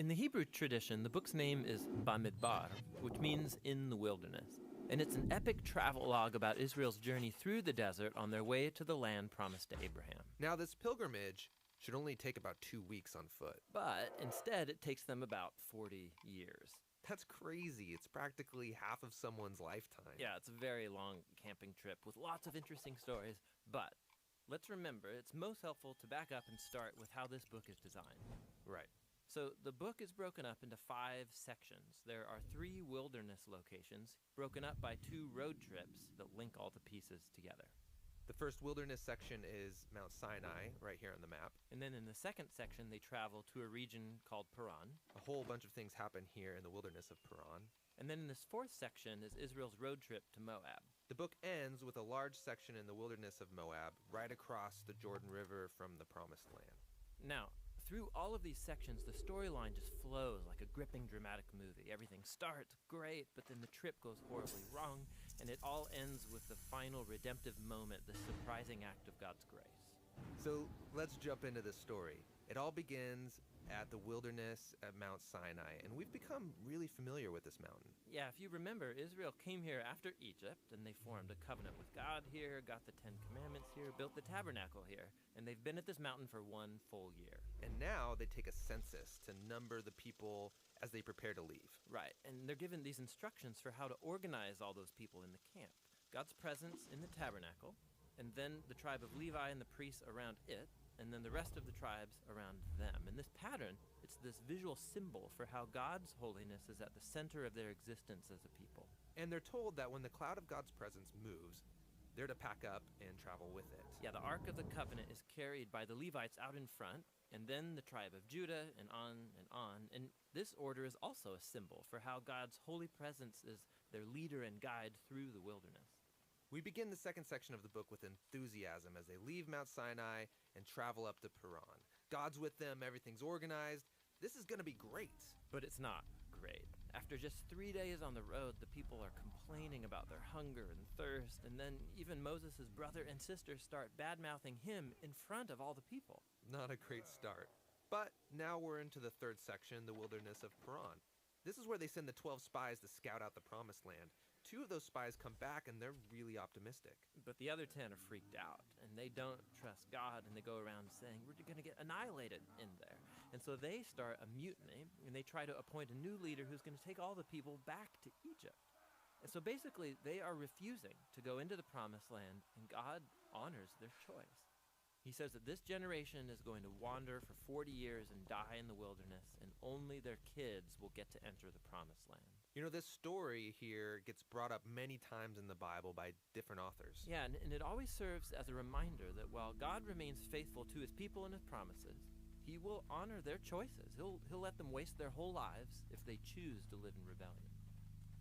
In the Hebrew tradition, the book's name is Bamidbar, which means in the wilderness. And it's an epic travelogue about Israel's journey through the desert on their way to the land promised to Abraham. Now, this pilgrimage should only take about 2 weeks on foot. But instead, it takes them about 40 years. That's crazy. It's practically half of someone's lifetime. Yeah, it's a very long camping trip with lots of interesting stories. But let's remember, it's most helpful to back up and start with how this book is designed. Right. So the book is broken up into 5 sections. There are 3 wilderness locations, broken up by 2 road trips that link all the pieces together. The first wilderness section is Mount Sinai, right here on the map. And then in the second section, they travel to a region called Paran. A whole bunch of things happen here in the wilderness of Paran. And then in this 4th section is Israel's road trip to Moab. The book ends with a large section in the wilderness of Moab, right across the Jordan River from the Promised Land. Now, through all of these sections, the storyline just flows like a gripping dramatic movie. Everything starts great, but then the trip goes horribly wrong, and it all ends with the final redemptive moment, the surprising act of God's grace. So let's jump into this story. It all begins at the wilderness at Mount Sinai, and we've become really familiar with this mountain. Yeah, if you remember, Israel came here after Egypt, and they formed a covenant with God here, got the 10 Commandments here, built the tabernacle here, and they've been at this mountain for 1 full year. And now they take a census to number the people as they prepare to leave. Right, and they're given these instructions for how to organize all those people in the camp. God's presence in the tabernacle, and then the tribe of Levi and the priests around it, and then the rest of the tribes around them. And this pattern, it's this visual symbol for how God's holiness is at the center of their existence as a people. And they're told that when the cloud of God's presence moves, they're to pack up and travel with it. Yeah, the Ark of the Covenant is carried by the Levites out in front, and then the tribe of Judah, and on and on. And this order is also a symbol for how God's holy presence is their leader and guide through the wilderness. We begin the second section of the book with enthusiasm as they leave Mount Sinai and travel up to Paran. God's with them, everything's organized. This is going to be great. But it's not great. After just 3 days on the road, the people are complaining about their hunger and thirst, and then even Moses' brother and sister start bad-mouthing him in front of all the people. Not a great start. But now we're into the third section, the wilderness of Paran. This is where they send the 12 spies to scout out the Promised Land. 2 of those spies come back, and they're really optimistic. But the other 10 are freaked out, and they don't trust God, and they go around saying, we're going to get annihilated in there. And so they start a mutiny, and they try to appoint a new leader who's going to take all the people back to Egypt. And so basically, they are refusing to go into the Promised Land, and God honors their choice. He says that this generation is going to wander for 40 years and die in the wilderness, and only their kids will get to enter the Promised Land. You know, this story here gets brought up many times in the Bible by different authors. Yeah, and it always serves as a reminder that while God remains faithful to his people and his promises, he will honor their choices. He'll let them waste their whole lives if they choose to live in rebellion.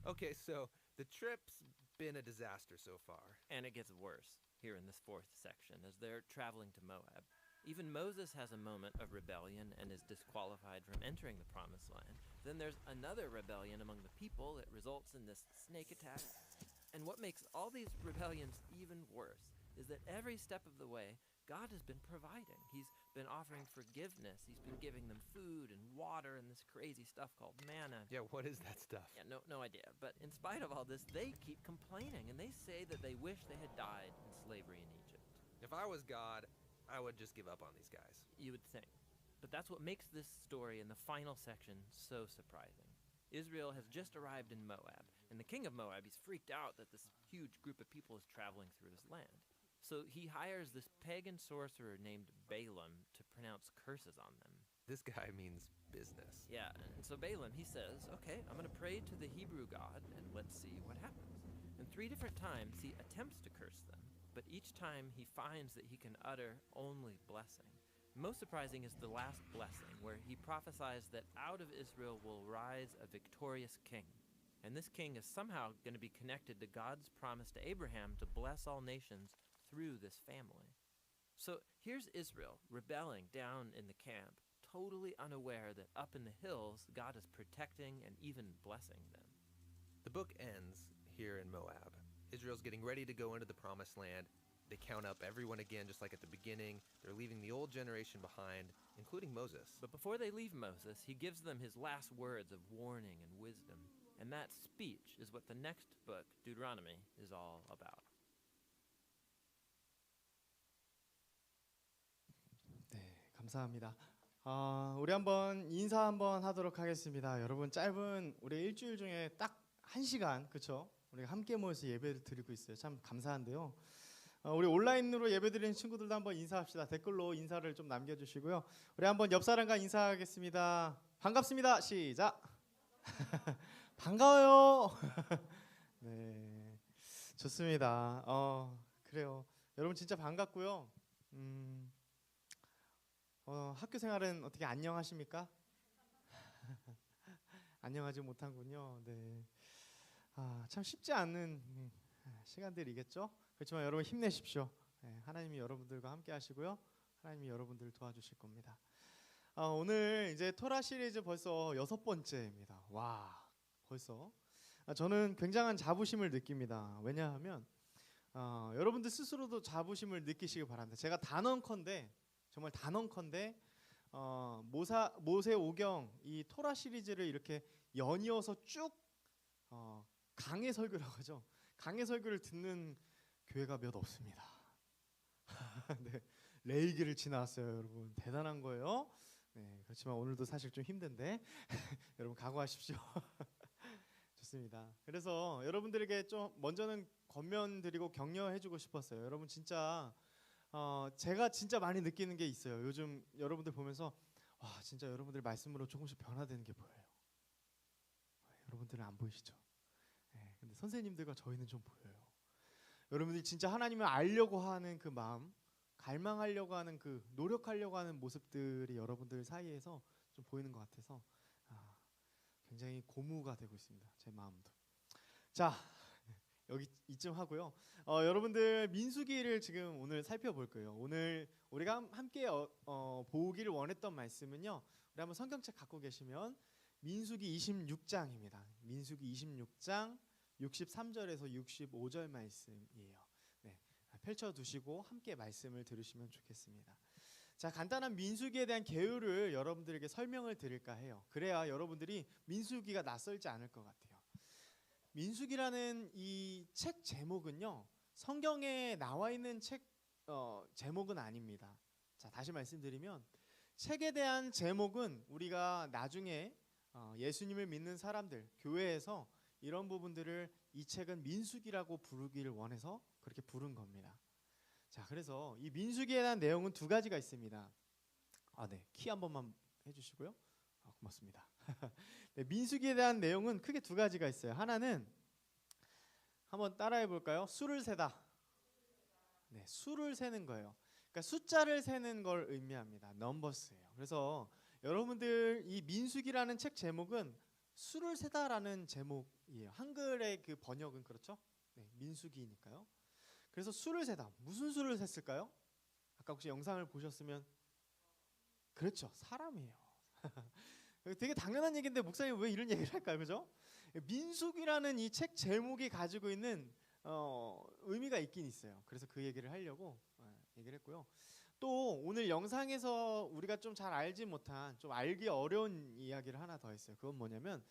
Okay, so the trip's been a disaster so far. And it gets worse here in this 4th section as they're traveling to Moab. Even Moses has a moment of rebellion and is disqualified from entering the Promised Land. Then there's another rebellion among the people that results in this snake attack. And what makes all these rebellions even worse is that every step of the way, God has been providing. He's been offering forgiveness. He's been giving them food and water and this crazy stuff called manna. Yeah, what is that stuff? Yeah, no idea. But in spite of all this, they keep complaining, and they say that they wish they had died in slavery in Egypt. If I was God, I would just give up on these guys. You would think. But that's what makes this story in the final section so surprising. Israel has just arrived in Moab, and the king of Moab, he's freaked out that this huge group of people is traveling through his land. So he hires this pagan sorcerer named Balaam to pronounce curses on them. This guy means business. Yeah, and so Balaam, he says, okay, I'm going to pray to the Hebrew God, and let's see what happens. And 3 different times he attempts to curse them, but each time he finds that he can utter only blessing. Most surprising is the last blessing, where he prophesies that out of Israel will rise a victorious king. And this king is somehow going to be connected to God's promise to Abraham to bless all nations through this family. So here's Israel rebelling down in the camp, totally unaware that up in the hills, God is protecting and even blessing them. The book ends here in Moab. Israel's getting ready to go into the Promised Land. They count up everyone again, just like at the beginning. They're leaving the old generation behind, including Moses. But before they leave Moses, he gives them his last words of warning and wisdom. And that speech is what the next book, Deuteronomy, is all about. 네, 감사합니다. 우리 한번 인사 한번 하도록 하겠습니다. 여러분 짧은 우리 일주일 중에 딱 1시간, 그렇죠? 우리가 함께 모여서 예배를 드리고 있어요. 참 감사한데요. 우리 온라인으로 예배드리는 친구들도 한번 인사합시다. 댓글로 인사를 좀 남겨주시고요. 우리 한번 옆 사람과 인사하겠습니다. 반갑습니다. 시작. 반가워요. 네, 좋습니다. 그래요. 여러분 진짜 반갑고요. 학교 생활은 어떻게 안녕하십니까? 안녕하지 못하군요. 네. 참 쉽지 않은 시간들이겠죠. 그렇지만 여러분 힘내십시오. 네, 하나님이 여러분들과 함께 하시고요. 하나님이 여러분들을 도와주실 겁니다. 오늘 이제 토라 시리즈 벌써 6번째입니다. 와, 벌써. 저는 굉장한 자부심을 느낍니다. 왜냐하면 여러분들 스스로도 자부심을 느끼시기 바랍니다. 제가 단언컨대, 정말 단언컨대 모세오경 이 토라 시리즈를 이렇게 연이어서 쭉 강해 설교라고 하죠. 강해 설교를 듣는 교회가 몇 없습니다. 네, 레이기를 지나왔어요, 여러분. 대단한 거예요. 네, 그렇지만 오늘도 사실 좀 힘든데 여러분 각오하십시오. 좋습니다. 그래서 여러분들에게 좀 먼저는 권면드리고 격려해주고 싶었어요. 여러분 진짜 제가 진짜 많이 느끼는 게 있어요. 요즘 여러분들 보면서 와, 진짜 여러분들 말씀으로 조금씩 변화되는 게 보여요. 여러분들은 안 보이시죠? 네, 근데 선생님들과 저희는 좀 보여요. 여러분들이 진짜 하나님을 알려고 하는 그 마음, 갈망하려고 하는 그 노력하려고 하는 모습들이 여러분들 사이에서 좀 보이는 것 같아서 굉장히 고무가 되고 있습니다. 제 마음도. 자, 여기 이쯤 하고요. 여러분들 민수기를 지금 오늘 살펴볼 거예요. 오늘 우리가 함께 보기를 원했던 말씀은요. 우리 한번 성경책 갖고 계시면 민수기 26장입니다. 민수기 26장 63절에서 65절 말씀이에요. 네, 펼쳐두시고 함께 말씀을 들으시면 좋겠습니다. 자, 간단한 민수기에 대한 개요를 여러분들에게 설명을 드릴까 해요. 그래야 여러분들이 민수기가 낯설지 않을 것 같아요. 민수기라는 이 책 제목은요, 성경에 나와 있는 책 제목은 아닙니다. 자, 다시 말씀드리면 책에 대한 제목은 우리가 나중에 예수님을 믿는 사람들, 교회에서 이런 부분들을 이 책은 민수기라고 부르기를 원해서 그렇게 부른 겁니다. 자, 그래서 이 민수기에 대한 내용은 두 가지가 있습니다. 네, 키 한 번만 해주시고요. 고맙습니다. 네, 민수기에 대한 내용은 크게 두 가지가 있어요. 하나는 한번 따라해 볼까요? 수를 세다. 네, 수를 세는 거예요. 그러니까 숫자를 세는 걸 의미합니다. 넘버스예요. 그래서 여러분들 이 민수기라는 책 제목은 수를 세다라는 제목이에요. 한글의 그 번역은 그렇죠? 네, 민수기니까요. 그래서 수를 세다. 무슨 수를 셌을까요? 아까 혹시 영상을 보셨으면 그렇죠. 사람이에요. 되게 당연한 얘기인데 목사님 왜 이런 얘기를 할까요? 그죠? 민수기라는 이 책 제목이 가지고 있는 의미가 있긴 있어요. 그래서 그 얘기를 하려고 얘기를 했고요. 또 오늘 영상에서 우리가 좀 잘 알지 못한, 좀 알기 어려운 이야기를 하나 더 했어요. 그건 뭐냐면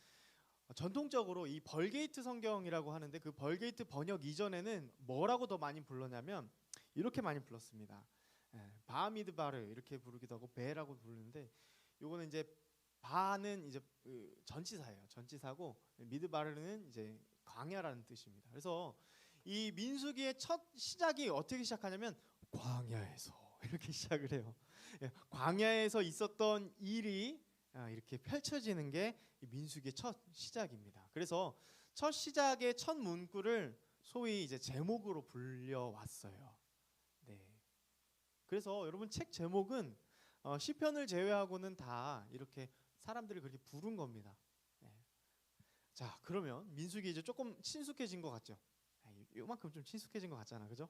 전통적으로 이 벌게이트 성경이라고 하는데 그 벌게이트 번역 이전에는 뭐라고 더 많이 불렀냐면 이렇게 많이 불렀습니다. 바미드바르 이렇게 부르기도 하고 베라고 부르는데 요거는 이제 바는 이제 전치사예요. 전치사고 미드바르는 이제 광야라는 뜻입니다. 그래서 이 민수기의 첫 시작이 어떻게 시작하냐면 광야에서 이렇게 시작을 해요. 광야에서 있었던 일이 이렇게 펼쳐지는 게 민수기의 첫 시작입니다. 그래서 첫 시작의 첫 문구를 소위 이제 제목으로 불려왔어요. 네. 그래서 여러분 책 제목은 시편을 제외하고는 다 이렇게 사람들이 그렇게 부른 겁니다. 네. 자, 그러면 민수기 이제 조금 친숙해진 것 같죠? 요만큼 좀 친숙해진 것 같잖아, 그죠?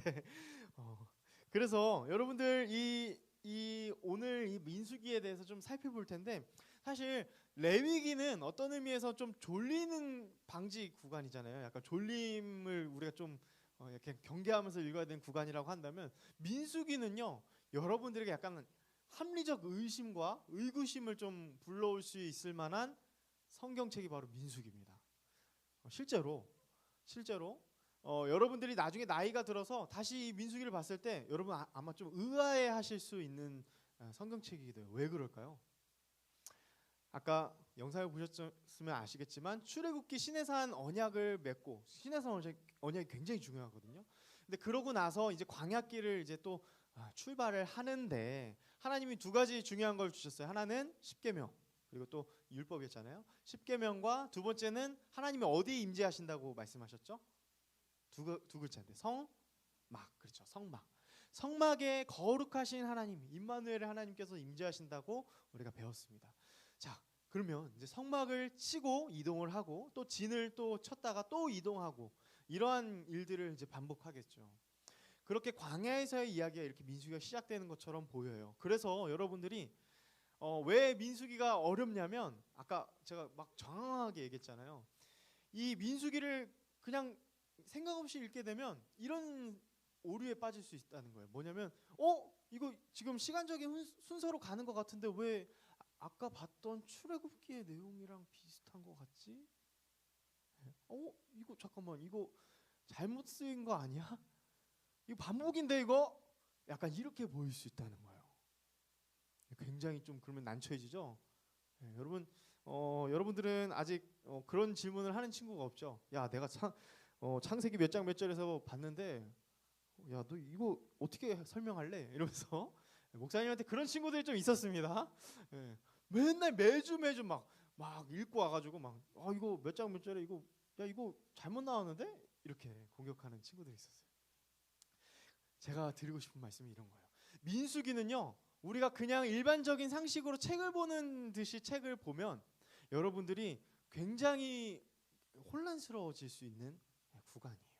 네. 그래서 여러분들 오늘 이 민수기에 대해서 좀 살펴볼 텐데 사실 레위기는 어떤 의미에서 좀 졸리는 방지 구간이잖아요. 약간 졸림을 우리가 좀 이렇게 경계하면서 읽어야 되는 구간이라고 한다면 민수기는요 여러분들에게 약간 합리적 의심과 의구심을 좀 불러올 수 있을 만한 성경책이 바로 민수기입니다. 실제로 여러분들이 나중에 나이가 들어서 다시 이 민수기를 봤을 때 여러분 아마 좀 의아해하실 수 있는 성경책이기도 해요. 왜 그럴까요? 아까 영상을 보셨으면 아시겠지만 출애굽기 시내산 언약을 맺고 시내산 언약이 굉장히 중요하거든요. 근데 그러고 나서 이제 광야길을 이제 또 출발을 하는데 하나님이 두 가지 중요한 걸 주셨어요. 하나는 십계명, 그리고 또 율법이었잖아요. 십계명과 두 번째는 하나님이 어디에 임재하신다고 말씀하셨죠? 두 글자인데 성막. 그렇죠. 성막. 성막에 거룩하신 하나님, 임마누엘의 하나님께서 임재하신다고 우리가 배웠습니다. 자, 그러면 이제 성막을 치고 이동을 하고 또 진을 또 쳤다가 또 이동하고 이러한 일들을 이제 반복하겠죠. 그렇게 광야에서의 이야기가 이렇게 민수기가 시작되는 것처럼 보여요. 그래서 여러분들이 왜 민수기가 어렵냐면 아까 제가 막 장황하게 얘기했잖아요. 이 민수기를 그냥 생각 없이 읽게 되면 이런 오류에 빠질 수 있다는 거예요. 뭐냐면 이거 지금 시간적인 순서로 가는 것 같은데 왜 아까 봤던 출애굽기의 내용이랑 비슷한 것 같지? 이거 잠깐만, 이거 잘못 쓰인 거 아니야? 이거 반복인데 이거? 약간 이렇게 보일 수 있다는 거예요. 굉장히 좀 그러면 난처해지죠. 네, 여러분들은 아직 그런 질문을 하는 친구가 없죠. 야, 내가 창세기 몇 장 몇 절에서 봤는데, 야, 너 이거 어떻게 설명할래? 이러면서 목사님한테 그런 친구들이 좀 있었습니다. 네, 맨날 매주 막 읽고 와가지고 이거 몇 장 몇 절에 이거 잘못 나왔는데 이렇게 공격하는 친구들이 있었어요. 제가 드리고 싶은 말씀이 이런 거예요. 민수기는요, 우리가 그냥 일반적인 상식으로 책을 보는 듯이 책을 보면 여러분들이 굉장히 혼란스러워질 수 있는 구간이에요.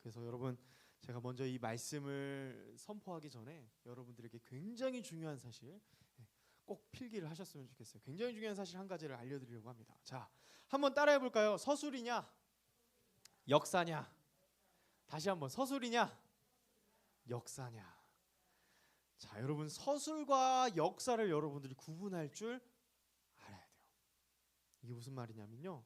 그래서 여러분, 제가 먼저 이 말씀을 선포하기 전에 여러분들에게 굉장히 중요한 사실 꼭 필기를 하셨으면 좋겠어요. 굉장히 중요한 사실 한 가지를 알려드리려고 합니다. 자, 한번 따라해 볼까요? 서술이냐? 역사냐? 다시 한번, 서술이냐? 역사냐? 자, 여러분, 서술과 역사를 여러분들이 구분할 줄 알아야 돼요. 이게 무슨 말이냐면요,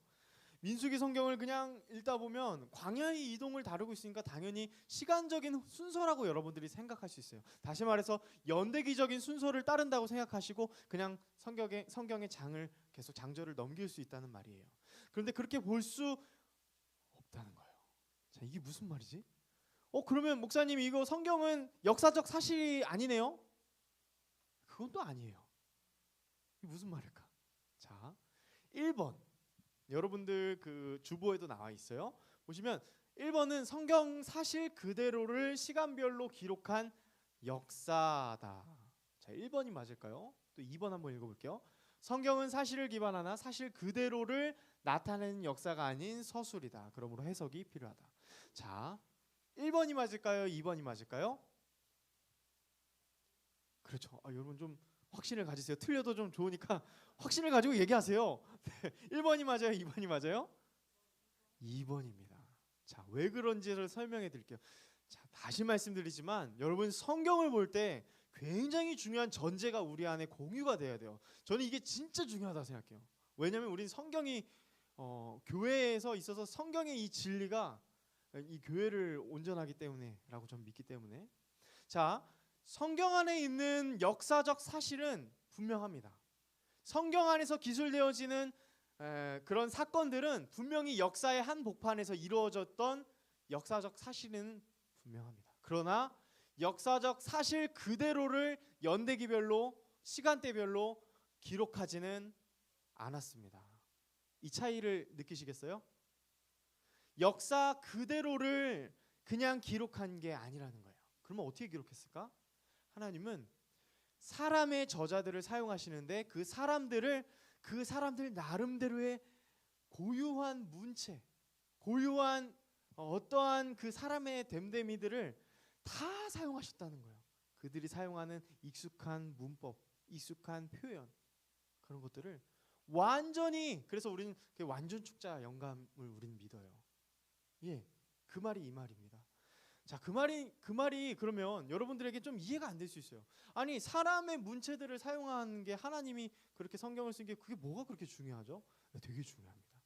민수기 성경을 그냥 읽다 보면 광야의 이동을 다루고 있으니까 당연히 시간적인 순서라고 여러분들이 생각할 수 있어요. 다시 말해서 연대기적인 순서를 따른다고 생각하시고 그냥 성경의 장을 계속 장절을 넘길 수 있다는 말이에요. 그런데 그렇게 볼 수 없다는 거예요. 자, 이게 무슨 말이지? 그러면 목사님, 이거 성경은 역사적 사실이 아니네요? 그건 또 아니에요. 이게 무슨 말일까? 자, 1번. 여러분들 그 주보에도 나와 있어요. 보시면 1번은 성경 사실 그대로를 시간별로 기록한 역사다. 자, 1번이 맞을까요? 또 2번 한번 읽어볼게요. 성경은 사실을 기반하나 사실 그대로를 나타내는 역사가 아닌 서술이다. 그러므로 해석이 필요하다. 자, 1번이 맞을까요? 2번이 맞을까요? 그렇죠. 여러분 좀 확신을 가지세요. 틀려도 좀 좋으니까 확신을 가지고 얘기하세요. 네, 1번이 맞아요? 2번이 맞아요? 2번입니다. 자, 왜 그런지를 설명해 드릴게요. 자, 다시 말씀드리지만 여러분, 성경을 볼 때 굉장히 중요한 전제가 우리 안에 공유가 돼야 돼요. 저는 이게 진짜 중요하다고 생각해요. 왜냐하면 우리는 성경이 교회에서 있어서 성경의 이 진리가 이 교회를 온전하기 때문에라고 저는 믿기 때문에, 자, 성경 안에 있는 역사적 사실은 분명합니다. 성경 안에서 기술되어지는 그런 사건들은 분명히 역사의 한 복판에서 이루어졌던 역사적 사실은 분명합니다. 그러나 역사적 사실 그대로를 연대기별로 시간대별로 기록하지는 않았습니다. 이 차이를 느끼시겠어요? 역사 그대로를 그냥 기록한 게 아니라는 거예요. 그러면 어떻게 기록했을까? 하나님은 사람의 저자들을 사용하시는데 그 사람들 나름대로의 고유한 문체, 고유한 어떠한 그 사람의 됨됨이들을 다 사용하셨다는 거예요. 그들이 사용하는 익숙한 문법, 익숙한 표현, 그런 것들을 완전히, 그래서 우리는 완전 축자 영감을 우리는 믿어요. 예, 그 말이 이 말입니다. 자, 그 말이 그러면 여러분들에게 좀 이해가 안 될 수 있어요. 아니, 사람의 문체들을 사용하는 게 하나님이 그렇게 성경을 쓴 게 그게 뭐가 그렇게 중요하죠? 네, 되게 중요합니다.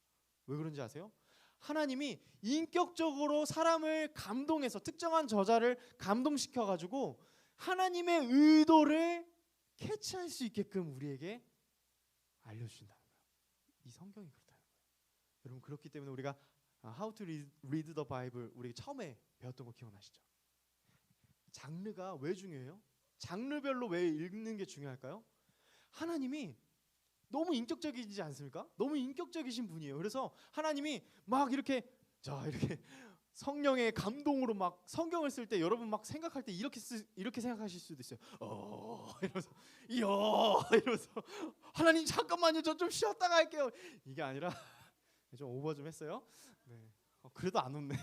왜 그런지 아세요? 하나님이 인격적으로 사람을 감동해서 특정한 저자를 감동시켜 가지고 하나님의 의도를 캐치할 수 있게끔 우리에게 알려주신다는 거예요. 이 성경이 그렇다는 거예요. 여러분, 그렇기 때문에 우리가 How to read the Bible 우리 처음에 배웠던 거 기억나시죠? 장르가 왜 중요해요? 장르별로 왜 읽는 게 중요할까요? 하나님이 너무 인격적이지 않습니까? 너무 인격적이신 분이에요. 그래서 하나님이 막 이렇게 성령의 감동으로 막 성경을 쓸 때 여러분 막 생각할 때 이렇게 생각하실 수도 있어요. 이러면서 이러면서 하나님 잠깐만요, 저 좀 쉬었다가 할게요. 이게 아니라 좀 오버 좀 했어요. 네. 그래도 안 웃네.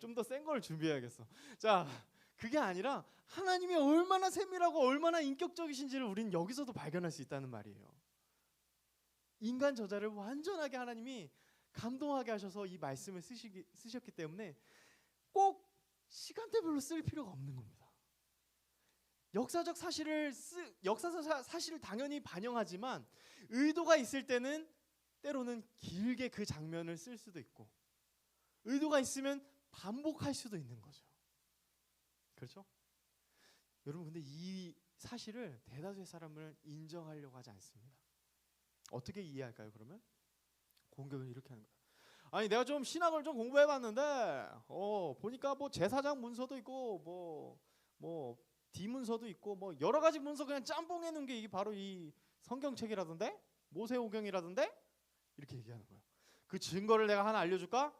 좀 더 센 걸 준비해야겠어. 자, 그게 아니라 하나님이 얼마나 세밀하고 얼마나 인격적이신지를 우리는 여기서도 발견할 수 있다는 말이에요. 인간 저자를 완전하게 하나님이 감동하게 하셔서 이 말씀을 쓰셨기 때문에 꼭 시간대별로 쓸 필요가 없는 겁니다. 역사적 사실을 당연히 반영하지만 의도가 있을 때는 때로는 길게 그 장면을 쓸 수도 있고 의도가 있으면 반복할 수도 있는 거죠. 그렇죠? 여러분, 근데 이 사실을 대다수의 사람을 인정하려고 하지 않습니다. 어떻게 이해할까요? 그러면 공격을 이렇게 하는 거예요. 아니, 내가 좀 신학을 좀 공부해봤는데 보니까 뭐 제사장 문서도 있고 뭐 디문서도 있고 뭐 여러 가지 문서 그냥 짬뽕해 놓은 게 이게 바로 이 성경책이라던데, 모세오경이라던데, 이렇게 얘기하는 거예요. 그 증거를 내가 하나 알려줄까?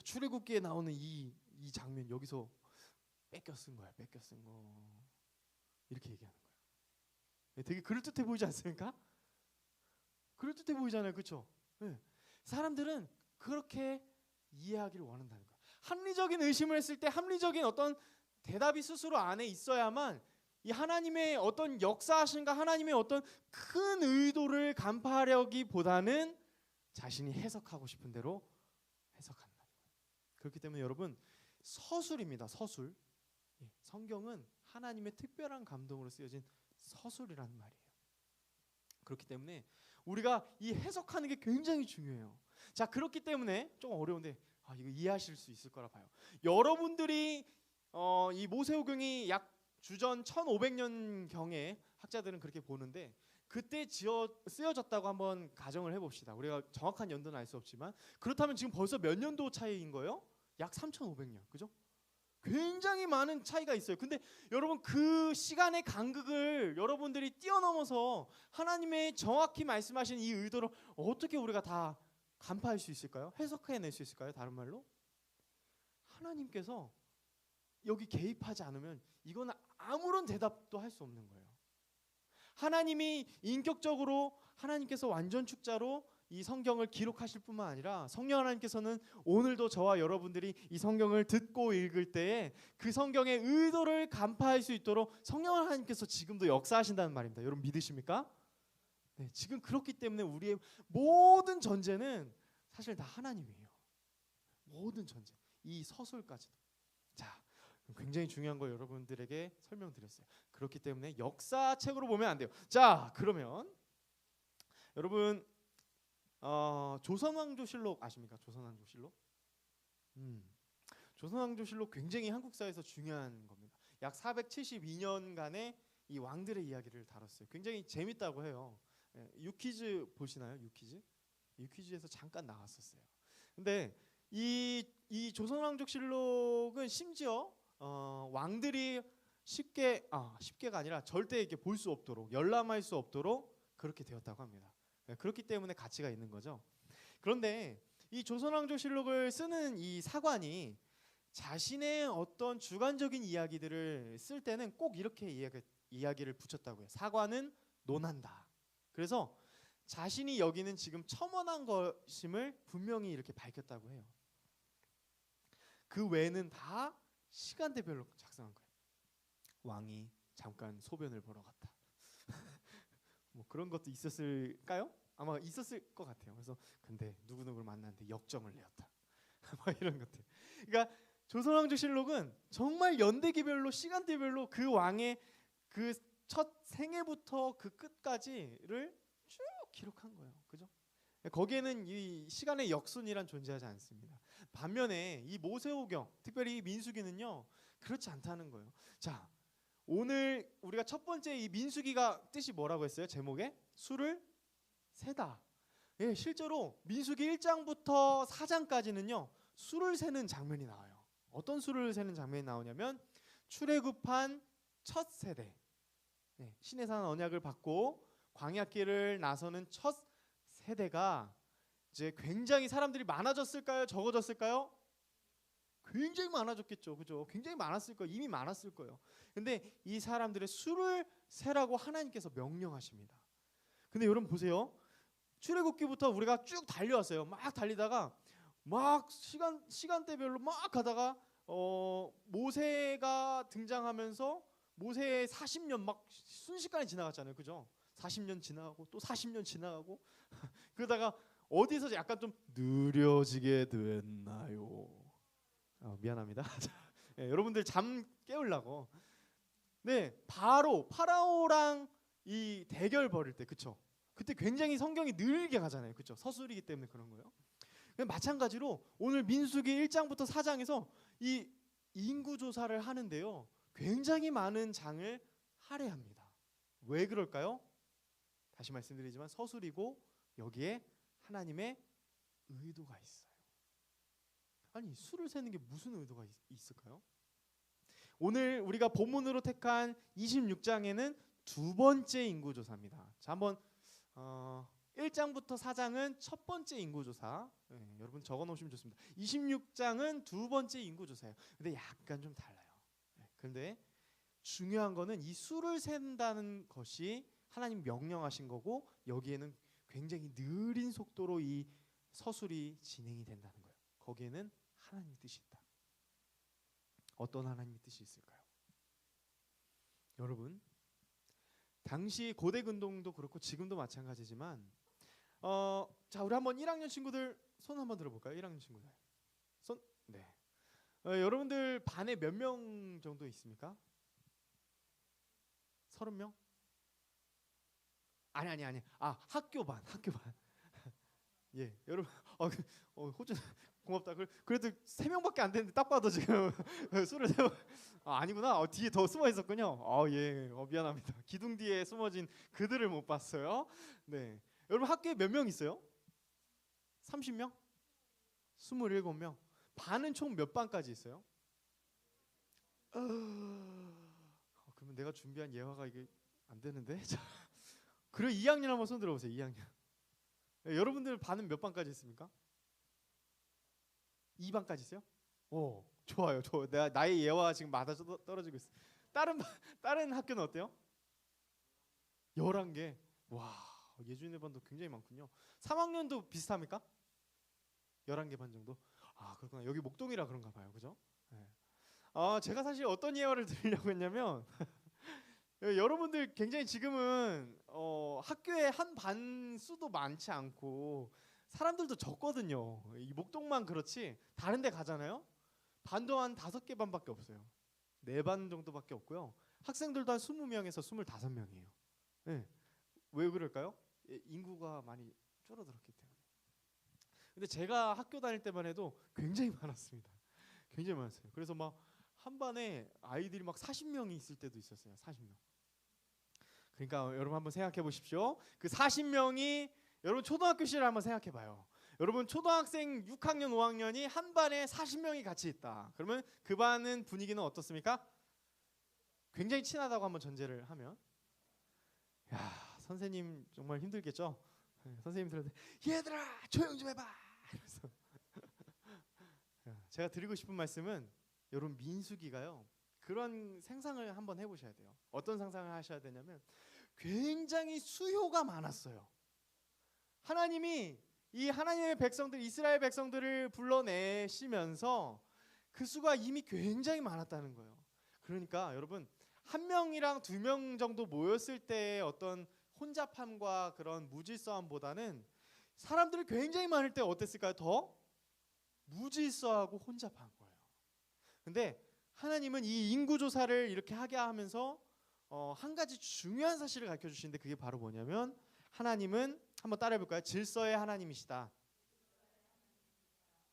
출애굽기에 나오는 이 장면 여기서 뺏겨 쓴 거야. 뺏겨 쓴 거. 이렇게 얘기하는 거예요. 되게 그럴듯해 보이지 않습니까? 그럴듯해 보이잖아요. 그렇죠? 네. 사람들은 그렇게 이해하기를 원한다는 거예요. 합리적인 의심을 했을 때 합리적인 어떤 대답이 스스로 안에 있어야만 이 하나님의 어떤 역사하신가 하나님의 어떤 큰 의도를 간파하려기보다는 자신이 해석하고 싶은 대로 해석한다는 거예요. 그렇기 때문에 여러분, 서술입니다. 서술. 성경은 하나님의 특별한 감동으로 쓰여진 서술이라는 말이에요. 그렇기 때문에 우리가 이 해석하는 게 굉장히 중요해요. 자, 그렇기 때문에 좀 어려운데 이거 이해하실 수 있을 거라 봐요. 여러분들이 이 모세오경이 약 주전 1500년 경에 학자들은 그렇게 보는데 그때 쓰여졌다고 한번 가정을 해봅시다. 우리가 정확한 연도는 알 수 없지만 그렇다면 지금 벌써 몇 년도 차이인 거예요? 약 3500년. 그죠? 굉장히 많은 차이가 있어요. 근데 여러분, 그 시간의 간극을 여러분들이 뛰어넘어서 하나님의 정확히 말씀하신 이 의도를 어떻게 우리가 다 간파할 수 있을까요? 해석해낼 수 있을까요? 다른 말로 하나님께서 여기 개입하지 않으면 이건 아무런 대답도 할 수 없는 거예요. 하나님이 인격적으로 하나님께서 완전 축자로 이 성경을 기록하실 뿐만 아니라 성령 하나님께서는 오늘도 저와 여러분들이 이 성경을 듣고 읽을 때에 그 성경의 의도를 간파할 수 있도록 성령 하나님께서 지금도 역사하신다는 말입니다. 여러분 믿으십니까? 네, 지금 그렇기 때문에 우리의 모든 전제는 사실 다 하나님이에요. 모든 전제, 이 서술까지도. 자, 굉장히 중요한 거 여러분들에게 설명드렸어요. 그렇기 때문에 역사책으로 보면 안 돼요. 자, 그러면 여러분 조선왕조실록 아십니까? 조선왕조실록? 조선왕조실록 굉장히 한국사에서 중요한 겁니다. 약 472년간의 이 왕들의 이야기를 다뤘어요. 굉장히 재밌다고 해요. 유퀴즈 보시나요? 유퀴즈에서 잠깐 나왔었어요. 근데 이 조선왕조실록은 심지어 왕들이 쉽게가 아니라 절대 이렇게 볼 수 없도록 열람할 수 없도록 그렇게 되었다고 합니다. 그렇기 때문에 가치가 있는 거죠. 그런데 이 조선왕조실록을 쓰는 이 사관이 자신의 어떤 주관적인 이야기들을 쓸 때는 꼭 이렇게 이야기를 붙였다고 해요. 사관은 논한다. 그래서 자신이 여기는 지금 첨언한 것임을 분명히 이렇게 밝혔다고 해요. 그 외에는 다 시간대별로 작성한 거예요. 왕이 잠깐 소변을 보러 갔다. 뭐 그런 것도 있었을까요? 아마 있었을 것 같아요. 그래서 근데 누구누구를 만났는데 역정을 내었다. 뭐 이런 것들. 그러니까 조선왕조실록은 정말 연대기별로 시간대별로 그 왕의 그 첫 생애부터 그 끝까지를 쭉 기록한 거예요. 그죠? 거기에는 이 시간의 역순이란 존재하지 않습니다. 반면에 이 모세오경, 특별히 이 민수기는요, 그렇지 않다는 거예요. 자, 오늘 우리가 첫 번째 이 민수기가 뜻이 뭐라고 했어요? 제목에 수를 세다. 예, 실제로 민수기 1장부터 4장까지는요 수를 세는 장면이 나와요. 어떤 수를 세는 장면이 나오냐면 출애굽한 첫 세대, 네, 시내산 언약을 받고 광야길을 나서는 첫 세대가 이제 굉장히 사람들이 많아졌을까요? 적어졌을까요? 굉장히 많아졌겠죠. 그죠? 굉장히 많았을 거예요. 이미 많았을 거예요. 근데 이 사람들의 수를 세라고 하나님께서 명령하십니다. 근데 여러분 보세요. 출애굽기부터 우리가 쭉 달려왔어요. 막 달리다가 막 시간대별로 막 가다가 모세가 등장하면서 모세의 40년 막 순식간에 지나갔잖아요. 그죠? 40년 지나가고 또 40년 지나가고 그러다가 어디서 약간 좀 느려지게 됐나요? 미안합니다. 네, 여러분들 잠 깨우려고. 네, 바로 파라오랑 이 대결 벌일 때, 그쵸? 그때 굉장히 성경이 느리게 가잖아요. 그쵸? 서술이기 때문에 그런 거예요. 마찬가지로 오늘 민수기 1장부터 4장에서 이 인구 조사를 하는데요. 굉장히 많은 장을 할애합니다. 왜 그럴까요? 다시 말씀드리지만 서술이고 여기에 하나님의 의도가 있어요. 아니, 수를 세는 게 무슨 의도가 있을까요? 오늘 우리가 본문으로 택한 26장에는 두 번째 인구조사입니다. 자, 한번 1장부터 4장은 첫 번째 인구조사. 네, 여러분 적어놓으시면 좋습니다. 26장은 두 번째 인구조사예요. 근데 약간 좀 달라요. 네, 그런데 중요한 거는 이 수를 센다는 것이 하나님 명령하신 거고 여기에는 굉장히 느린 속도로 이 서술이 진행이 된다는 거예요. 거기에는 하나님의 뜻이 있다. 어떤 하나님의 뜻이 있을까요? 여러분, 당시 고대 근동도 그렇고 지금도 마찬가지지만 자, 우리 한번 1학년 친구들 손 한번 들어볼까요? 1학년 친구들 손. 네. 여러분들 반에 몇 명 정도 있습니까? 30명? 아니. 학교 반. 예, 여러분, 호준 고맙다. 그래도 3명밖에 안 되는데 딱 봐도 지금 술을 세워. 아니구나. 뒤에 더 숨어 있었군요. 예, 미안합니다. 기둥 뒤에 숨어진 그들을 못 봤어요. 네, 여러분 학교에 몇 명 있어요? 30명? 27명. 반은 총 몇 반까지 있어요? 그러면 내가 준비한 예화가 이게 안 되는데. 그래, 2학년 한번 손 들어보세요. 2학년. 여러분들 반은 몇 반까지 있습니까? 2반까지 있어요? 좋아요. 나의 예와 지금 맞아 떨어지고 있어. 다른 학교는 어때요? 11개. 와, 예준의 반도 굉장히 많군요. 3학년도 비슷합니까? 11개 반 정도? 그렇구나. 여기 목동이라 그런가 봐요. 그죠? 네. 제가 사실 어떤 예화를 드리려고 했냐면 여러분들 굉장히 지금은 학교에 한 반 수도 많지 않고 사람들도 적거든요. 이 목동만 그렇지 다른 데 가잖아요. 반도 한 5개 반밖에 없어요. 4반 정도밖에 없고요. 학생들도 한 20명에서 25명이에요. 네. 왜 그럴까요? 인구가 많이 줄어들었기 때문에. 근데 제가 학교 다닐 때만 해도 굉장히 많았습니다. 굉장히 많았어요. 그래서 막 한 반에 아이들이 막 40명이 있을 때도 있었어요. 40명. 그러니까 여러분 한번 생각해 보십시오. 그 40명이 여러분 초등학교 시절 한번 생각해 봐요. 여러분 초등학생 6학년 5학년이 한 반에 40명이 같이 있다. 그러면 그 반은 분위기는 어떻습니까? 굉장히 친하다고 한번 전제를 하면, 야, 선생님 정말 힘들겠죠? 선생님들한테 얘들아 조용 좀 해봐. 그래서 제가 드리고 싶은 말씀은 여러분 민수기가요. 그런 상상을 한번 해보셔야 돼요. 어떤 상상을 하셔야 되냐면 굉장히 수요가 많았어요. 하나님이 이 하나님의 백성들, 이스라엘 백성들을 불러내시면서 그 수가 이미 굉장히 많았다는 거예요. 그러니까 여러분 1명이랑 2명 정도 모였을 때의 어떤 혼잡함과 그런 무질서함보다는 사람들이 굉장히 많을 때 어땠을까요? 더 무질서하고 혼잡한 거예요. 근데 하나님은 이 인구 조사를 이렇게 하게 하면서 한 가지 중요한 사실을 가르쳐 주시는데 그게 바로 뭐냐면 하나님은 한번 따라해 볼까요? 질서의 하나님이시다.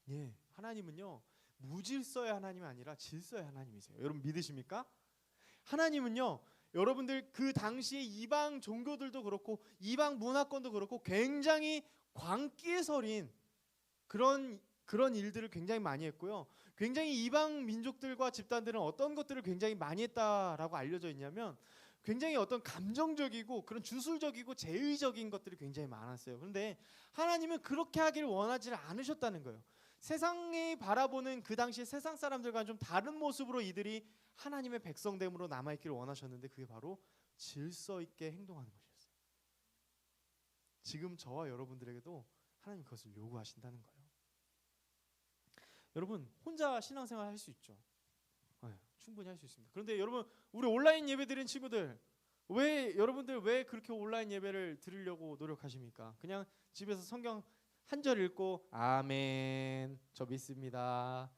예, 하나님은요 무질서의 하나님이 아니라 질서의 하나님이세요. 여러분 믿으십니까? 하나님은요 여러분들 그 당시에 이방 종교들도 그렇고 이방 문화권도 그렇고 굉장히 광기에 서린 그런 일들을 굉장히 많이 했고요. 굉장히 이방 민족들과 집단들은 어떤 것들을 굉장히 많이 했다라고 알려져 있냐면 굉장히 어떤 감정적이고 그런 주술적이고 제의적인 것들이 굉장히 많았어요. 그런데 하나님은 그렇게 하기를 원하지 않으셨다는 거예요. 세상이 바라보는 그 당시 세상 사람들과는 좀 다른 모습으로 이들이 하나님의 백성됨으로 남아있기를 원하셨는데 그게 바로 질서 있게 행동하는 것이었어요. 지금 저와 여러분들에게도 하나님 그것을 요구하신다는 거예요. 여러분 혼자 신앙생활 할 수 있죠. 네, 충분히 할 수 있습니다. 그런데 여러분 우리 온라인 예배 드리는 친구들 여러분들 왜 그렇게 온라인 예배를 드리려고 노력하십니까? 그냥 집에서 성경 한 절 읽고 아멘 저 믿습니다.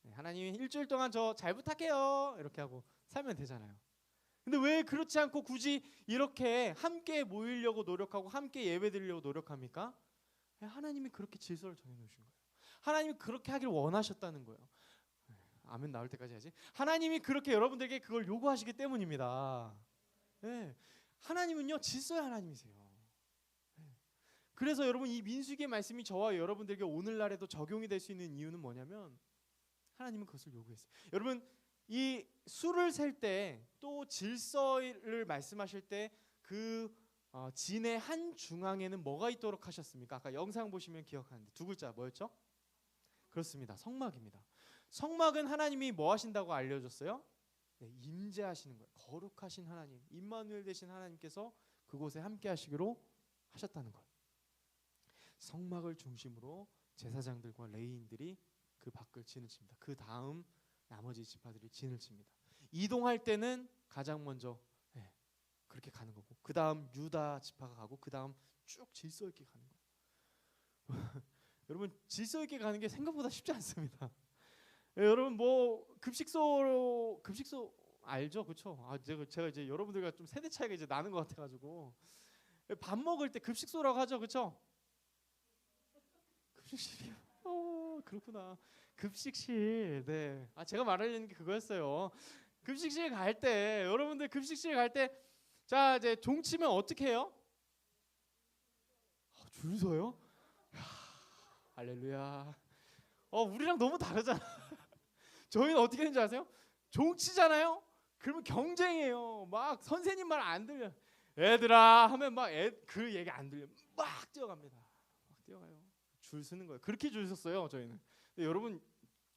네, 하나님 일주일 동안 저 잘 부탁해요 이렇게 하고 살면 되잖아요. 근데 왜 그렇지 않고 굳이 이렇게 함께 모이려고 노력하고 함께 예배 드리려고 노력합니까? 하나님이 그렇게 질서를 정해놓으신 거예요. 하나님이 그렇게 하길 원하셨다는 거예요. 아멘 나올 때까지 해야지. 하나님이 그렇게 여러분들에게 그걸 요구하시기 때문입니다. 네. 하나님은요 질서의 하나님이세요. 네. 그래서 여러분 이 민수기의 말씀이 저와 여러분들에게 오늘날에도 적용이 될 수 있는 이유는 뭐냐면 하나님은 그것을 요구했어요. 여러분 이 수를 셀 때 또 질서를 말씀하실 때 그 진의 한 중앙에는 뭐가 있도록 하셨습니까? 아까 영상 보시면 기억하는데 두 글자 뭐였죠? 그렇습니다. 성막입니다. 성막은 하나님이 뭐 하신다고 알려줬어요? 네, 임재하시는 거예요. 거룩하신 하나님, 임마누엘 되신 하나님께서 그곳에 함께 하시기로 하셨다는 거예요. 성막을 중심으로 제사장들과 레위인들이 그 밖을 진을 칩니다. 그 다음 나머지 지파들이 진을 칩니다. 이동할 때는 가장 먼저 그렇게 가는 거고 그 다음 유다 지파가 가고 그 다음 쭉 질서 있게 가는 거예요. 여러분 질서 있게 가는 게 생각보다 쉽지 않습니다. 여러분 뭐 급식소 알죠, 그렇죠? 제가 이제 여러분들과 좀 세대 차이가 이제 나는 것 같아가지고 밥 먹을 때 급식소라고 하죠, 그렇죠? 급식실이요. 그렇구나. 급식실. 네. 제가 말하려는 게 그거였어요. 급식실 갈 때 여러분들 급식실 갈 때 자 이제 종 치면 어떻게 해요? 줄 서요? 할렐루야. 우리랑 너무 다르잖아. 저희는 어떻게 하는지 아세요? 종 치잖아요. 그러면 경쟁해요. 막 선생님 말 안 들려. 애들아 하면 막 그 얘기 안 들려. 막 뛰어갑니다. 막 뛰어가요. 줄 서는 거예요. 그렇게 줄 섰어요 저희는. 근데 여러분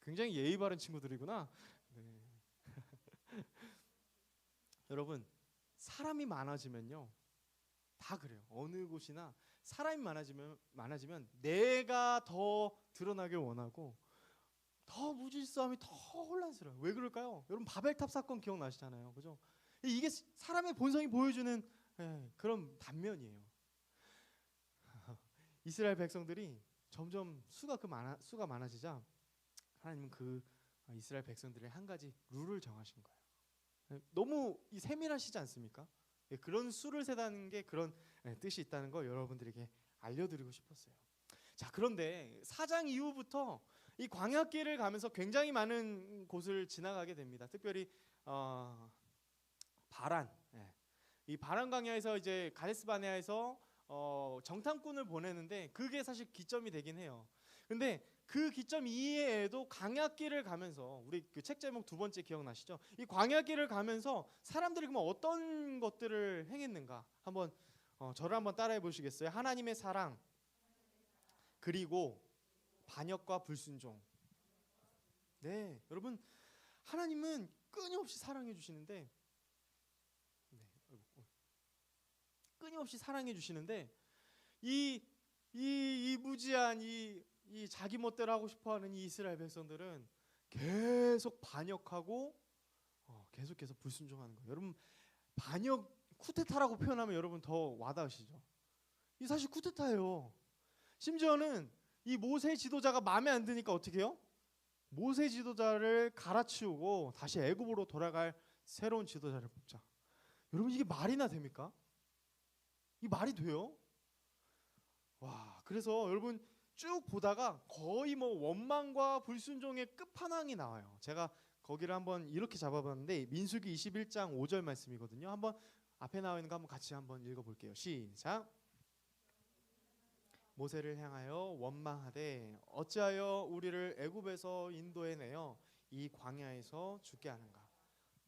굉장히 예의 바른 친구들이구나. 네. 여러분 사람이 많아지면요 다 그래요. 어느 곳이나 사람이 많아지면 내가 더 드러나길 원하고 더 무질서함이 더 혼란스러워요. 왜 그럴까요? 여러분 바벨탑 사건 기억나시잖아요, 그죠? 이게 사람의 본성이 보여주는 그런 단면이에요. 이스라엘 백성들이 점점 수가 많아지자 하나님은 그 이스라엘 백성들의 한 가지 룰을 정하신 거예요. 너무 세밀하시지 않습니까? 그런 수를 세다는 게 그런 뜻이 있다는 걸 여러분들에게 알려드리고 싶었어요. 자, 그런데 4장 이후부터 이 광야길을 가면서 굉장히 많은 곳을 지나가게 됩니다. 특별히 바란, 이 바란 광야에서 이제 가데스 바네아에서 정탐꾼을 보내는데 그게 사실 기점이 되긴 해요. 근데 그 기점 이외에도 광야길을 가면서 우리 그 책 제목 두 번째 기억나시죠? 이 광야길을 가면서 사람들이 그러면 어떤 것들을 행했는가? 한번 저를 한번 따라해 보시겠어요? 하나님의 사랑 그리고 반역과 불순종. 네, 여러분 하나님은 끊임없이 사랑해 주시는데 끊임없이 사랑해 주시는데 이 무지한 이 자기 멋대로 하고 싶어하는 이 이스라엘 백성들은 계속 반역하고 계속해서 불순종하는 거예요. 여러분 반역 쿠데타라고 표현하면 여러분 더 와닿으시죠? 이 사실 쿠데타예요. 심지어는 이 모세 지도자가 마음에 안 드니까 어떻게 해요? 모세 지도자를 갈아치우고 다시 애굽으로 돌아갈 새로운 지도자를 뽑자. 여러분 이게 말이나 됩니까? 이 말이 돼요? 와, 그래서 여러분 쭉 보다가 거의 뭐 원망과 불순종의 끝판왕이 나와요. 제가 거기를 한번 이렇게 잡아봤는데 민수기 21장 5절 말씀이거든요. 한번 앞에 나와 있는 거 한번 같이 한번 읽어볼게요. 시작. 모세를 향하여 원망하되 어찌하여 우리를 애굽에서 인도해 내어 이 광야에서 죽게 하는가?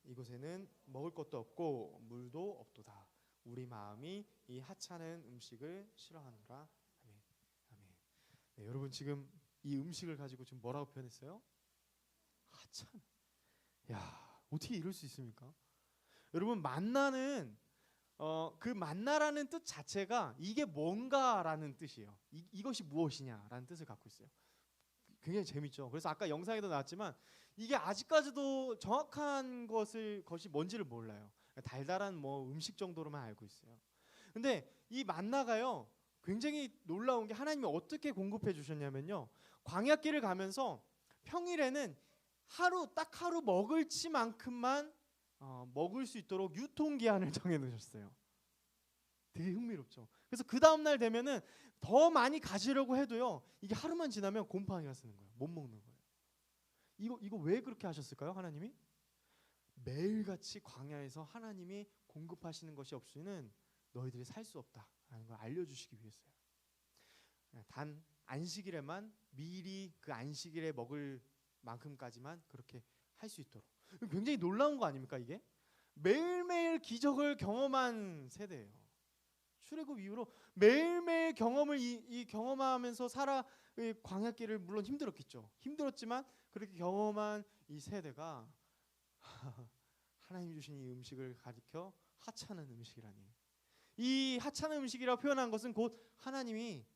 이곳에는 먹을 것도 없고 물도 없도다. 우리 마음이 이 하찮은 음식을 싫어하노라. 아멘. 아멘. 네, 여러분 지금 이 음식을 가지고 지금 뭐라고 표현했어요? 하찮. 야, 어떻게 이럴 수 있습니까? 여러분 만나는 그 만나라는 뜻 자체가 이게 뭔가라는 뜻이에요. 이것이 무엇이냐라는 뜻을 갖고 있어요. 굉장히 재밌죠. 그래서 아까 영상에도 나왔지만 이게 아직까지도 정확한 것이 뭔지를 몰라요. 달달한 뭐 음식 정도로만 알고 있어요. 근데 이 만나가요 굉장히 놀라운 게 하나님이 어떻게 공급해 주셨냐면요, 광야길을 가면서 평일에는 딱 하루 먹을치만큼만 먹을 수 있도록 유통기한을 정해 놓으셨어요. 되게 흥미롭죠. 그래서 그 다음날 되면은 더 많이 가지려고 해도요 이게 하루만 지나면 곰팡이가 쓰는 거예요. 못 먹는 거예요. 이거 왜 그렇게 하셨을까요? 하나님이 매일같이 광야에서 하나님이 공급하시는 것이 없이는 너희들이 살 수 없다라는 걸 알려주시기 위해서요. 단 안식일에만 미리 그 안식일에 먹을 만큼까지만 그렇게 할 수 있도록. 굉장히 놀라운 거 아닙니까 이게? 매일매일 기적을 경험한 세대예요. 출애굽 이후로 매일매일 경험을 경험하면서 이 광야길을 물론 힘들었겠죠. 힘들었지만 그렇게 경험한 이 세대가 하나님 주신 이 음식을 가리켜 하찮은 음식이라니. 이 하찮은 음식이라고 표현한 것은 곧 하나님이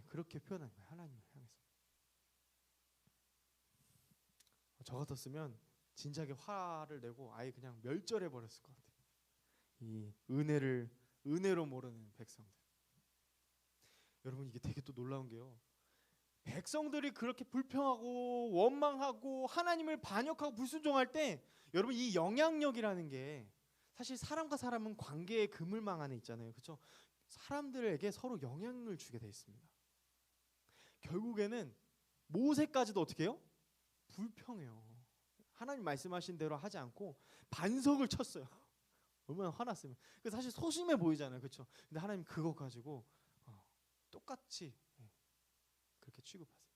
그렇게 표현한 거예요. 하나님을 향해서. 저 같았으면 진작에 화를 내고 아예 그냥 멸절해 버렸을 것 같아요. 이 은혜로 모르는 백성들. 여러분 이게 되게 또 놀라운 게요, 백성들이 그렇게 불평하고 원망하고 하나님을 반역하고 불순종할 때 여러분 이 영향력이라는 게 사실 사람과 사람은 관계의 그물망 안에 있잖아요. 그렇죠? 사람들에게 서로 영향을 주게 돼 있습니다. 결국에는 모세까지도 어떻게 해요? 불평해요. 하나님 말씀하신 대로 하지 않고 반석을 쳤어요. 얼마나 화났으면. 그 사실 소심해 보이잖아요, 그렇죠? 근데 하나님 그거 가지고 똑같이 그렇게 취급하세요.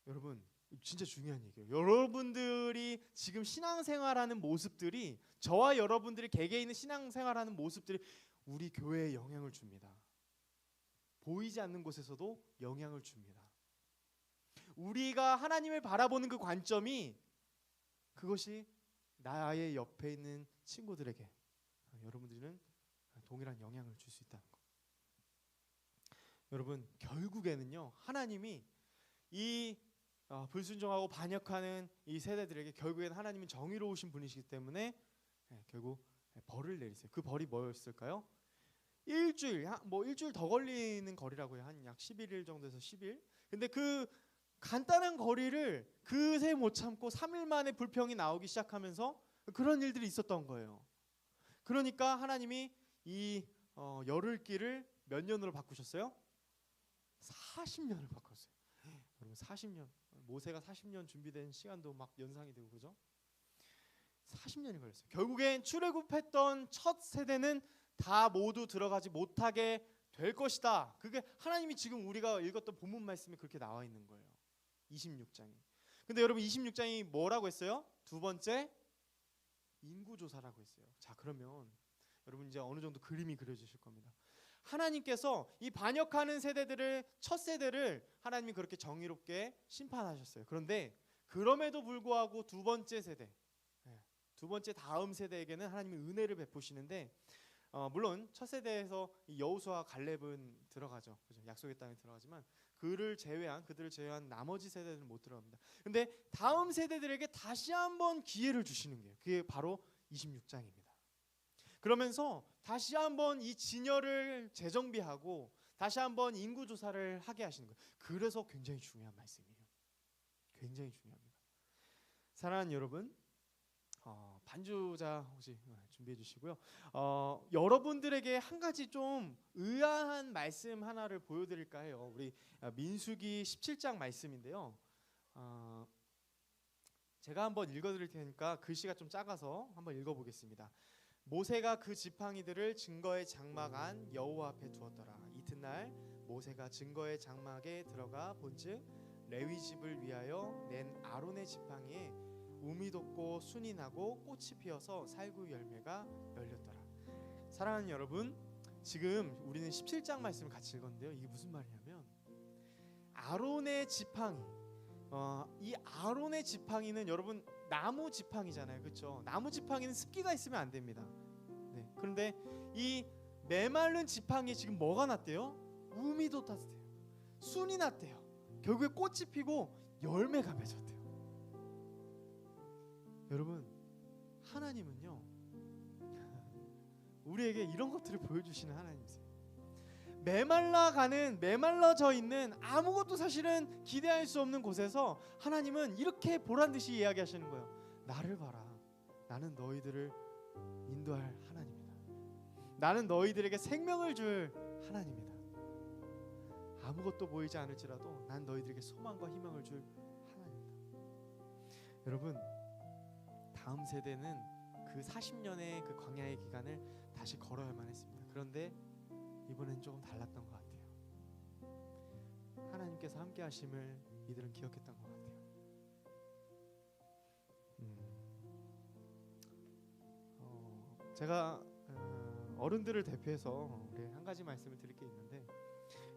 여러분 진짜 중요한 얘기예요. 여러분들이 지금 신앙생활하는 모습들이, 저와 여러분들이 개개인의 신앙생활하는 모습들이 우리 교회에 영향을 줍니다. 보이지 않는 곳에서도 영향을 줍니다. 우리가 하나님을 바라보는 그 관점이, 그것이 나의 옆에 있는 친구들에게 여러분들은 동일한 영향을 줄 수 있다는 것. 여러분 결국에는요 하나님이 이 불순종하고 반역하는 이 세대들에게 결국에는 하나님은 정의로우신 분이시기 때문에 결국 벌을 내리세요. 그 벌이 뭐였을까요? 일주일 더 걸리는 거리라고 해요. 한 약 11일 정도에서 10일. 근데 그 간단한 거리를 그새 못 참고 3일 만에 불평이 나오기 시작하면서 그런 일들이 있었던 거예요. 그러니까 하나님이 이 열흘길을 몇 년으로 바꾸셨어요? 40년을 바꿨어요. 여러분 40년, 모세가 40년 준비된 시간도 막 연상이 되고, 그죠? 40년이 걸렸어요. 결국엔 출애굽했던 첫 세대는 다 모두 들어가지 못하게 될 것이다. 그게 하나님이 지금 우리가 읽었던 본문 말씀에 그렇게 나와 있는 거예요. 26장이. 근데 여러분 26장이 뭐라고 했어요? 두 번째 인구조사라고 했어요. 자, 그러면 여러분 이제 어느 정도 그림이 그려지실 겁니다. 하나님께서 이 반역하는 세대들을, 첫 세대를 하나님이 그렇게 정의롭게 심판하셨어요. 그런데 그럼에도 불구하고 두 번째 세대, 두 번째 다음 세대에게는 하나님이 은혜를 베푸시는데, 물론 첫 세대에서 여호수아와 갈렙은 들어가죠. 그죠? 약속의 땅에 들어가지만 그들을 제외한 나머지 세대들은 못 들어갑니다. 근데 다음 세대들에게 다시 한번 기회를 주시는 게 그게 바로 26장입니다. 그러면서 다시 한번 이 진열을 재정비하고 다시 한번 인구 조사를 하게 하시는 거예요. 그래서 굉장히 중요한 말씀이에요. 굉장히 중요합니다. 사랑하는 여러분, 반주자 혹시 준비해 주시고요. 여러분들에게 한 가지 좀 의아한 말씀 하나를 보여드릴까 해요. 우리 민수기 17장 말씀인데요. 제가 한번 읽어드릴 테니까 글씨가 좀 작아서 한번 읽어보겠습니다. 모세가 그 지팡이들을 증거의 장막 안 여호와 앞에 두었더라. 이튿날 모세가 증거의 장막에 들어가 본즉 레위 집을 위하여 낸 아론의 지팡이에 우미 돋고 순이 나고 꽃이 피어서 살구 열매가 열렸더라. 사랑하는 여러분, 지금 우리는 17장 말씀을 같이 읽었는데요. 이게 무슨 말이냐면 아론의 지팡이, 이 아론의 지팡이는 여러분 나무 지팡이잖아요, 그렇죠? 나무 지팡이는 습기가 있으면 안 됩니다. 네. 그런데 이 메마른 지팡이에 지금 뭐가 났대요? 우미 돋았대요. 순이 났대요. 결국에 꽃이 피고 열매가 맺었대요. 여러분, 하나님은요 우리에게 이런 것들을 보여주시는 하나님이세요. 메말라져 있는 아무것도 사실은 기대할 수 없는 곳에서 하나님은 이렇게 보란듯이 이야기하시는 거예요. 나를 봐라. 나는 너희들을 인도할 하나님이다. 나는 너희들에게 생명을 줄 하나님이다. 아무것도 보이지 않을지라도 난 너희들에게 소망과 희망을 줄 하나님이다. 여러분, 다음 세대는 그 40년의 그 광야의 기간을 다시 걸어야만 했습니다. 그런데 이번엔 조금 달랐던 것 같아요. 하나님께서 함께 하심을 이들은 기억했던 것 같아요. 제가 어른들을 대표해서 우리 한 가지 말씀을 드릴 게 있는데,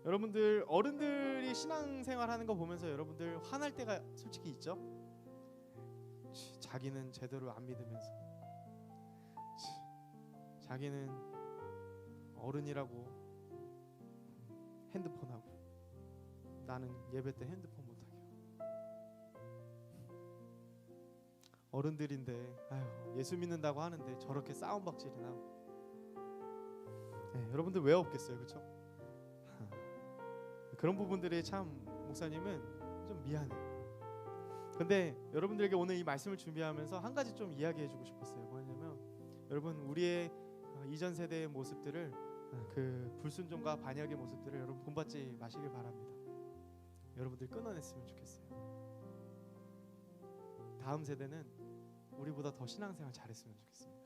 여러분들 어른들이 신앙생활하는 거 보면서 여러분들 화날 때가 솔직히 있죠? 자기는 제대로 안 믿으면서, 자기는 어른이라고 핸드폰하고 나는 예배 때 핸드폰 못하게 하고, 어른들인데 아유, 예수 믿는다고 하는데 저렇게 싸움박질이 나고. 네, 여러분들 왜 없겠어요, 그렇죠? 그런 부분들이 참 목사님은 좀 미안해요. 근데 여러분들에게 오늘 이 말씀을 준비하면서 한 가지 좀 이야기해주고 싶었어요. 뭐냐면 여러분, 우리의 이전 세대의 모습들을, 그 불순종과 반역의 모습들을 여러분 본받지 마시길 바랍니다. 여러분들 끊어냈으면 좋겠어요. 다음 세대는 우리보다 더 신앙생활 잘했으면 좋겠습니다.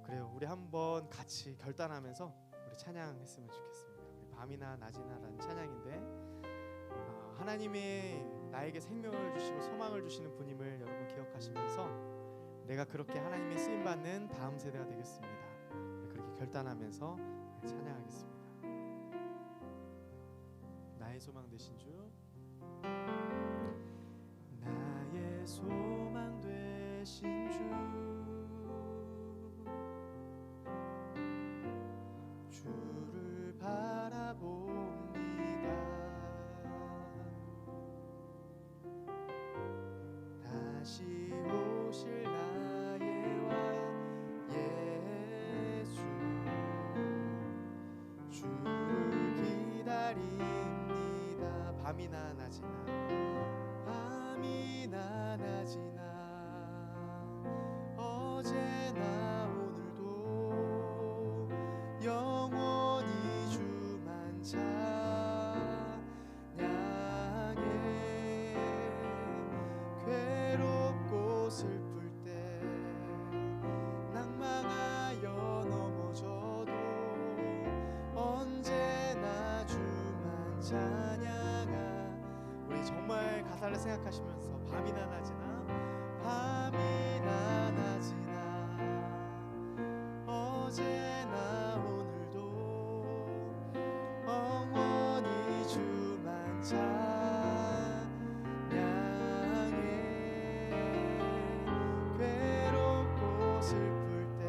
그래요. 우리 한번 같이 결단하면서 우리 찬양했으면 좋겠습니다. 우리 밤이나 낮이나라는 찬양인데, 하나님의 나에게 생명을 주시고 소망을 주시는 분임을 여러분 기억하시면서 내가 그렇게 하나님의 쓰임받는 다음 세대가 되겠습니다. 그렇게 결단하면서 찬양하겠습니다. 나의 소망 되신 주, 나의 소망 되신 주, 주를 바라봅니다. 다시 오실 나의 왕 예수, 주를 기다립니다. 밤이나 낮이나, 밤이나 낮이나, 어제나 오늘도 영원히 주만 찬양해. 괴롭고 슬플 때 낭망하여 넘어져도 언제나 주만 찬양하. 우리 정말 가사를 생각하시면서 밤이나 낮이나, 밤이나 낮이나, 어제나 오늘도 영원히 주만 찬양해. 괴롭고 슬플 때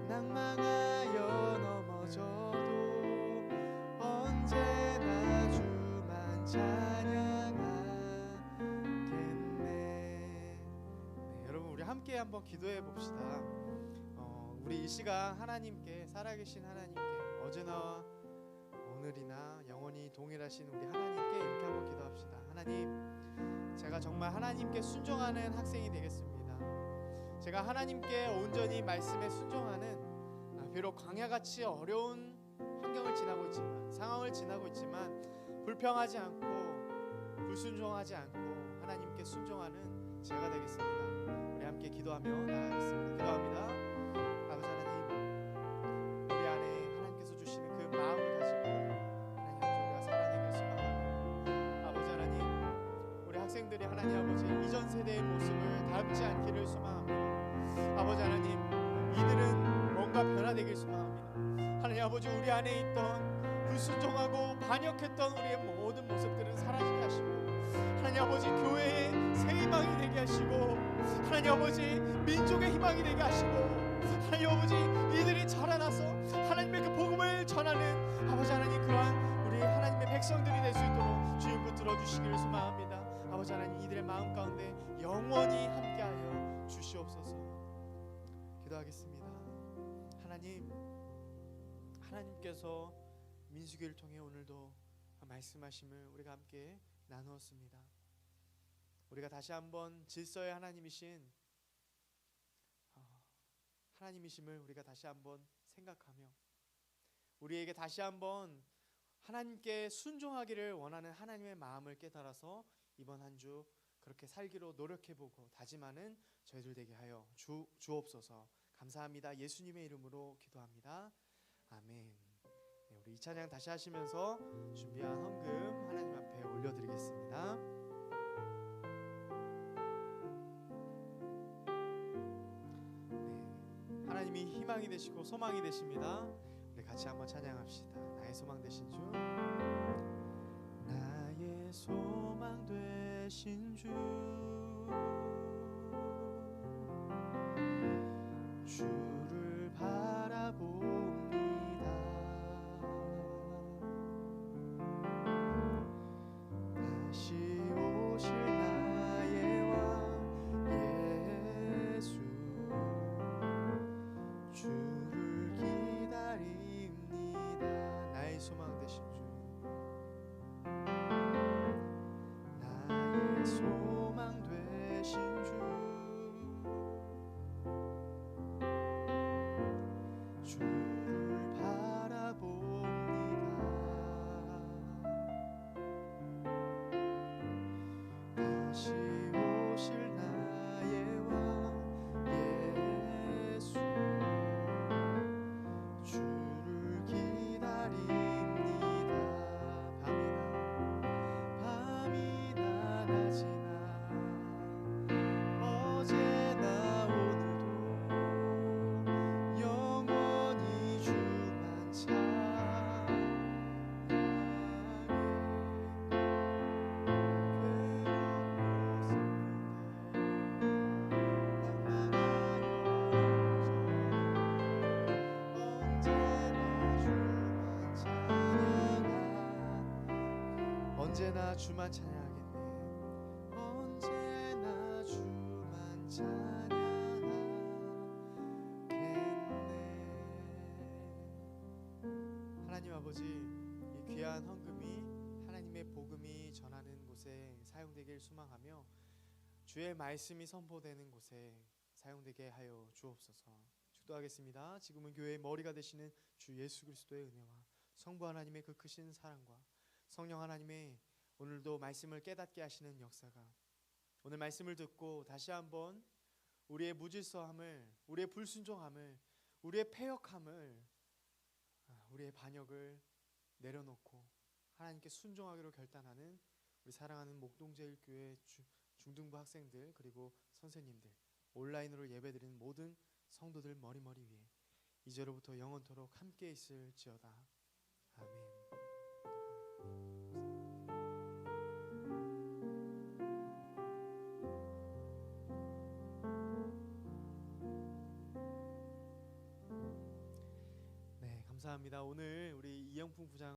낭망하여 넘어져도 언제나 주만 찬양하겠네. 네, 여러분 우리 함께 한번 기도해 봅시다. 우리 이 시간 하나님께, 살아계신 하나님께, 어제나 오늘이나 영원히 동일하신 우리 하나님께 이렇게 한번 기도합시다. 하나님, 제가 정말 하나님께 순종하는 학생이 되겠습니다. 제가 하나님께 온전히 말씀에 순종하는, 비록 광야같이 어려운 환경을 지나고 있지만, 상황을 지나고 있지만 불평하지 않고 불순종하지 않고 하나님께 순종하는 제가 되겠습니다. 우리 함께 기도하며 나아가겠습니다. 기도합니다. 아버지 하나님, 우리 안에 하나님께서 주시는 그 마음을 가지고 하나님 아버지 우리가 살아내길 소망합니다. 아버지 하나님, 우리 학생들이 하나님 아버지 이전 세대의 모습을 닮지 않기를 소망합니다. 아버지 하나님, 이들은 뭔가 변화되길 소망합니다. 하나님 아버지, 우리 안에 있던 불순종하고 반역했던 우리의 모든 모습들은 사라지게 하시고, 하나님 아버지 교회의 새 희망이 되게 하시고, 하나님 아버지 민족의 희망이 되게 하시고, 하나님 아버지 이들이 자라나서 하나님의 그 복음을 전하는 아버지 하나님 그러한 우리 하나님의 백성들이 될 수 있도록 주님 붙들어 주시기를 소망합니다. 아버지 하나님, 이들의 마음 가운데 영원히 함께하여 주시옵소서. 기도하겠습니다. 하나님, 하나님께서 민수기를 통해 오늘도 말씀하심을 우리가 함께 나누었습니다. 우리가 다시 한번 질서의 하나님이신 하나님이심을 우리가 다시 한번 생각하며, 우리에게 다시 한번 하나님께 순종하기를 원하는 하나님의 마음을 깨달아서 이번 한 주 그렇게 살기로 노력해보고 다짐하는 저희들 되게 하여 주옵소서. 감사합니다. 예수님의 이름으로 기도합니다. 아멘. 네, 우리 이 찬양 다시 하시면서 준비한 헌금 하나님 앞에 올려드리겠습니다. 네, 하나님이 희망이 되시고 소망이 되십니다. 우리 같이 한번 찬양합시다. 나의 소망 되신 주, 나의 소망 되신 주, 주를 바라봅니다. 다시 오실 나의 왕 예수, 주를 기다립니다. 나의 소망 되신 주, 나의 소망 되신 주, 주를 바라봅니다. 다시 오실 나의 왕 예수, 주를 기다립니다. 밤이나 낮이나 어제나 오늘도 영원히 주만 찬양하게. 언제나 주만 찬양하겠네. 언제나 주만 찬양하겠네. 하나님 아버지, 이 귀한 헌금이 하나님의 복음이 전하는 곳에 사용되길 소망하며, 주의 말씀이 선포되는 곳에 사용되게 하여 주옵소서. 기도하겠습니다. 지금은 교회의 머리가 되시는 주 예수 그리스도의 은혜와 성부 하나님의 그 크신 사랑과 성령 하나님의 오늘도 말씀을 깨닫게 하시는 역사가, 오늘 말씀을 듣고 다시 한번 우리의 무질서함을, 우리의 불순종함을, 우리의 패역함을, 우리의 반역을 내려놓고 하나님께 순종하기로 결단하는 우리 사랑하는 목동제일교회 중등부 학생들, 그리고 선생님들, 온라인으로 예배드리는 모든 성도들 머리머리 위에 이제로부터 영원토록 함께 있을지어다. 아멘. 네, 감사합니다. 오늘 우리 이영풍 부장